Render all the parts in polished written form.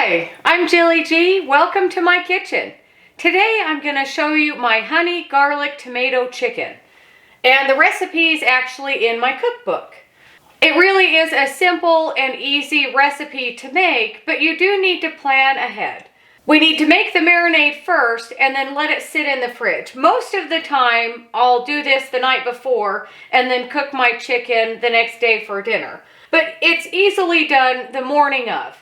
Hi, I'm Jilly G. Welcome to my kitchen. Today I'm going to show you my honey garlic tomato chicken. And the recipe is actually in my cookbook. It really is a simple and easy recipe to make, but you do need to plan ahead. We need to make the marinade first and then let it sit in the fridge. Most of the time I'll do this the night before and then cook my chicken the next day for dinner. But it's easily done the morning of.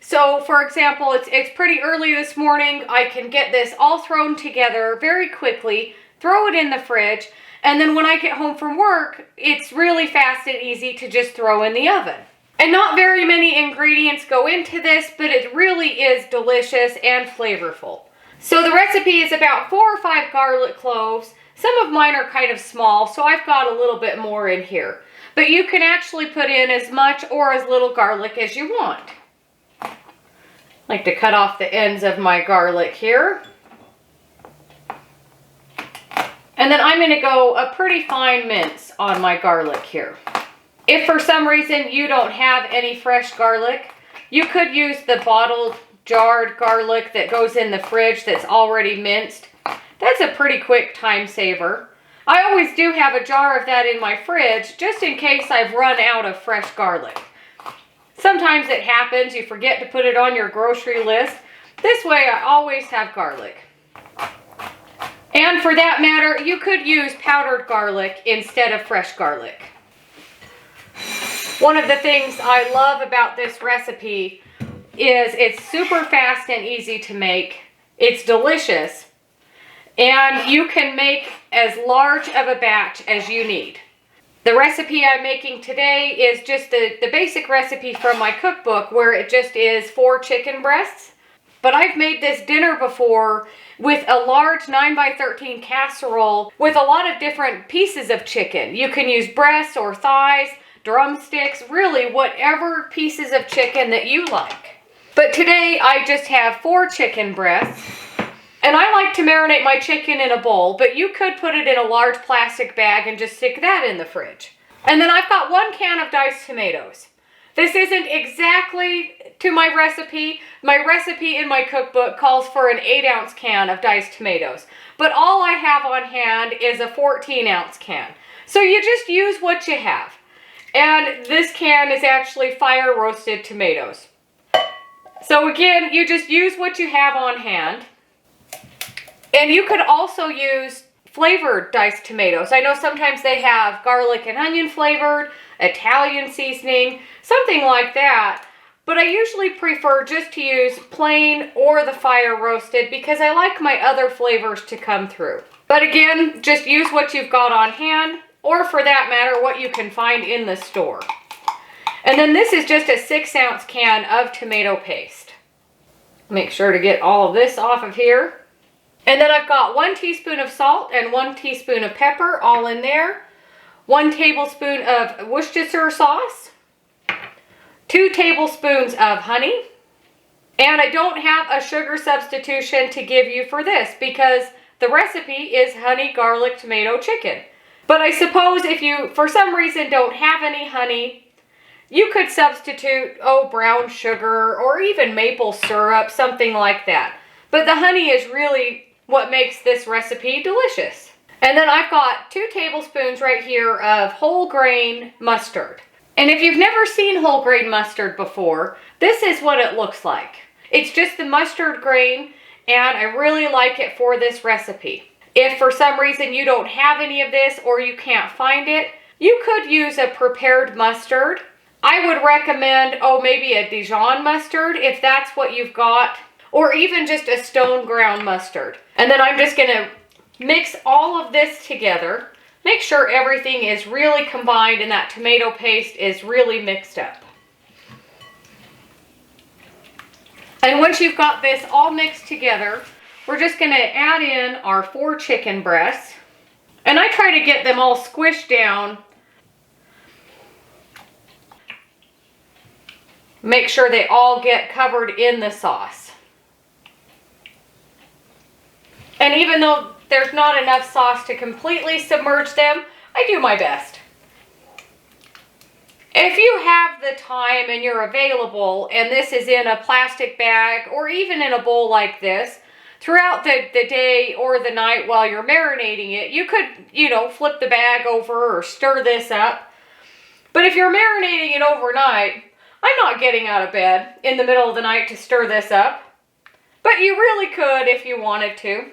So, for example, it's pretty early this morning. I can get this all thrown together very quickly, throw it in the fridge, and then when I get home from work, it's really fast and easy to just throw in the oven. And not very many ingredients go into this, but it really is delicious and flavorful. So the recipe is about 4 or 5 garlic cloves. Some of mine are kind of small, so I've got a little bit more in here. But you can actually put in as much or as little garlic as you want. I like to cut off the ends of my garlic here. And then I'm going to go a pretty fine mince on my garlic here. If for some reason you don't have any fresh garlic, you could use the bottled jarred garlic that goes in the fridge that's already minced. That's a pretty quick time saver. I always do have a jar of that in my fridge just in case I've run out of fresh garlic. Sometimes it happens, you forget to put it on your grocery list. This way I always have garlic. And for that matter, you could use powdered garlic instead of fresh garlic. One of the things I love about this recipe is it's super fast and easy to make. It's delicious. And you can make as large of a batch as you need. The recipe I'm making today is just the basic recipe from my cookbook where it just is 4 chicken breasts. But I've made this dinner before with a large 9x13 casserole with a lot of different pieces of chicken. You can use breasts or thighs, drumsticks, really whatever pieces of chicken that you like. But today I just have 4 chicken breasts. And I like to marinate my chicken in a bowl, but you could put it in a large plastic bag and just stick that in the fridge. And then I've got 1 can of diced tomatoes. This isn't exactly to my recipe. My recipe in my cookbook calls for an 8-ounce can of diced tomatoes. But all I have on hand is a 14-ounce can. So you just use what you have. And this can is actually fire roasted tomatoes. So again, you just use what you have on hand. And you could also use flavored diced tomatoes. I know sometimes they have garlic and onion flavored, Italian seasoning, something like that. But I usually prefer just to use plain or the fire roasted because I like my other flavors to come through. But again, just use what you've got on hand, or for that matter, what you can find in the store. And then this is just a 6-ounce can of tomato paste. Make sure to get all of this off of here. And then I've got 1 teaspoon of salt and 1 teaspoon of pepper all in there. 1 tablespoon of Worcestershire sauce. 2 tablespoons of honey. And I don't have a sugar substitution to give you for this because the recipe is honey garlic tomato chicken. But I suppose if you, for some reason, don't have any honey, you could substitute, brown sugar or even maple syrup, something like that. But the honey is really what makes this recipe delicious. And then I've got 2 tablespoons right here of whole grain mustard. And if you've never seen whole grain mustard before, this is what it looks like. It's just the mustard grain, and I really like it for this recipe. If for some reason you don't have any of this or you can't find it, you could use a prepared mustard. I would recommend, maybe a Dijon mustard if that's what you've got, or even just a stone ground mustard. And then I'm just gonna mix all of this together. Make sure everything is really combined and that tomato paste is really mixed up. And once you've got this all mixed together, we're just gonna add in our 4 chicken breasts. And I try to get them all squished down. Make sure they all get covered in the sauce. And even though there's not enough sauce to completely submerge them, I do my best. If you have the time and you're available, and this is in a plastic bag or even in a bowl like this, throughout the day or the night while you're marinating it, you could, flip the bag over or stir this up. But if you're marinating it overnight, I'm not getting out of bed in the middle of the night to stir this up. But you really could if you wanted to.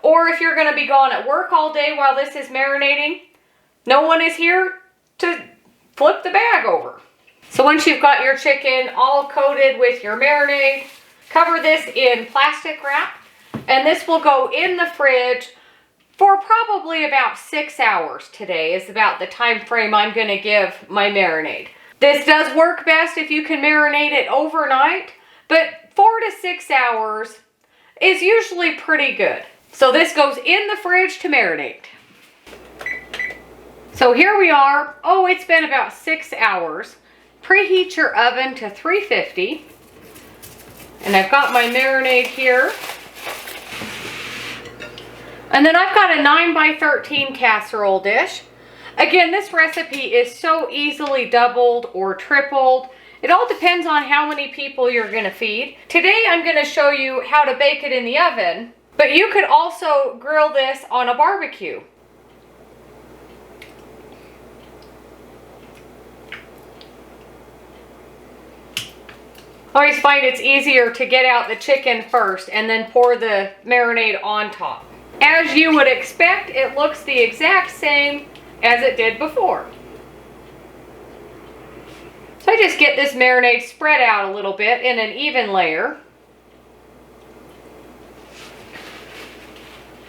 Or if you're going to be gone at work all day while this is marinating, no one is here to flip the bag over. So once you've got your chicken all coated with your marinade, cover this in plastic wrap, and this will go in the fridge for probably about 6 hours today is about the time frame I'm going to give my marinade. This does work best if you can marinate it overnight, but 4 to 6 hours is usually pretty good. So this goes in the fridge to marinate. So here we are. Oh, it's been about 6 hours. Preheat your oven to 350. And I've got my marinade here. And then I've got a 9x13 casserole dish. Again, this recipe is so easily doubled or tripled. It all depends on how many people you're going to feed. Today I'm going to show you how to bake it in the oven, but you could also grill this on a barbecue. I always find it's easier to get out the chicken first and then pour the marinade on top. As you would expect, it looks the exact same as it did before. So I just get this marinade spread out a little bit in an even layer.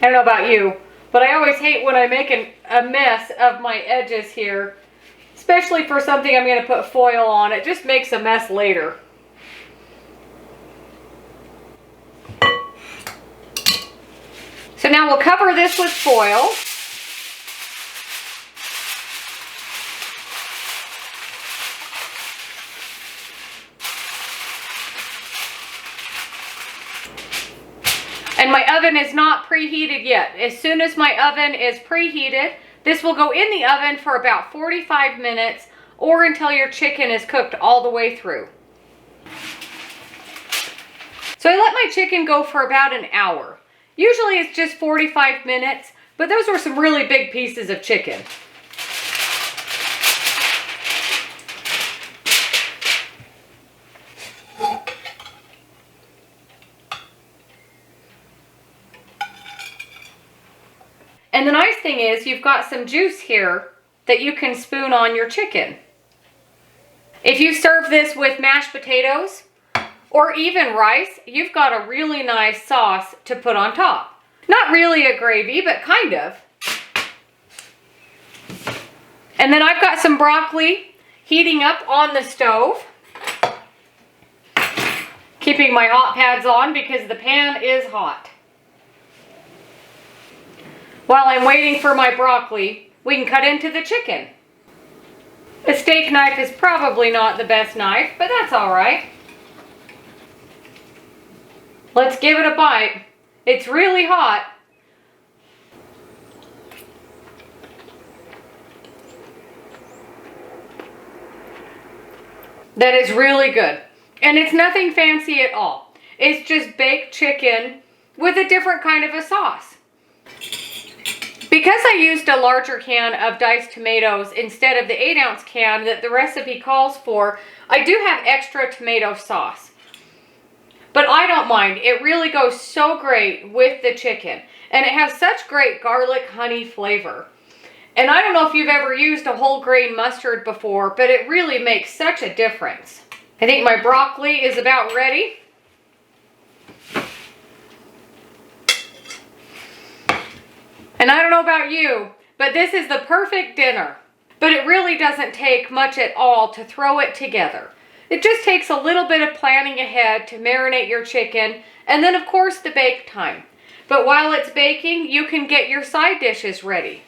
I don't know about you, but I always hate when I make a mess of my edges here, especially for something I'm going to put foil on. It just makes a mess later. So now we'll cover this with foil. And my oven is not preheated yet. As soon as my oven is preheated, this will go in the oven for about 45 minutes or until your chicken is cooked all the way through. So I let my chicken go for about an hour. Usually it's just 45 minutes, but those were some really big pieces of chicken. And the nice thing is you've got some juice here that you can spoon on your chicken. If you serve this with mashed potatoes or even rice, you've got a really nice sauce to put on top. Not really a gravy, but kind of. And then I've got some broccoli heating up on the stove. Keeping my hot pads on because the pan is hot. While I'm waiting for my broccoli, we can cut into the chicken. A steak knife is probably not the best knife, but that's all right. Let's give it a bite. It's really hot. That is really good. And it's nothing fancy at all. It's just baked chicken with a different kind of a sauce. Because I used a larger can of diced tomatoes instead of the 8-ounce can that the recipe calls for, I do have extra tomato sauce. But I don't mind. It really goes so great with the chicken. And it has such great garlic honey flavor. And I don't know if you've ever used a whole grain mustard before, but it really makes such a difference. I think my broccoli is about ready. And I don't know about you, but this is the perfect dinner. But it really doesn't take much at all to throw it together. It just takes a little bit of planning ahead to marinate your chicken, and then of course the bake time. But while it's baking, you can get your side dishes ready.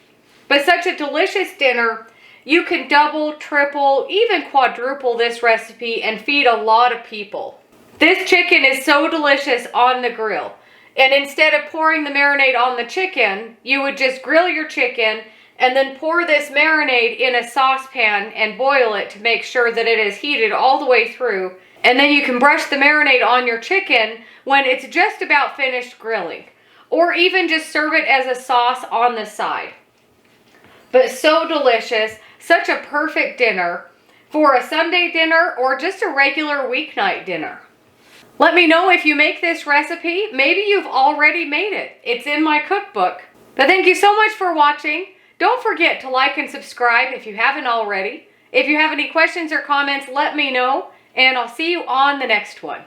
But such a delicious dinner, you can double, triple, even quadruple this recipe and feed a lot of people. This chicken is so delicious on the grill. And instead of pouring the marinade on the chicken, you would just grill your chicken, and then pour this marinade in a saucepan and boil it to make sure that it is heated all the way through. And then you can brush the marinade on your chicken when it's just about finished grilling, or even just serve it as a sauce on the side. But so delicious, such a perfect dinner for a Sunday dinner or just a regular weeknight dinner. Let me know if you make this recipe. Maybe you've already made it. It's in my cookbook. But thank you so much for watching. Don't forget to like and subscribe if you haven't already. If you have any questions or comments, let me know, and I'll see you on the next one.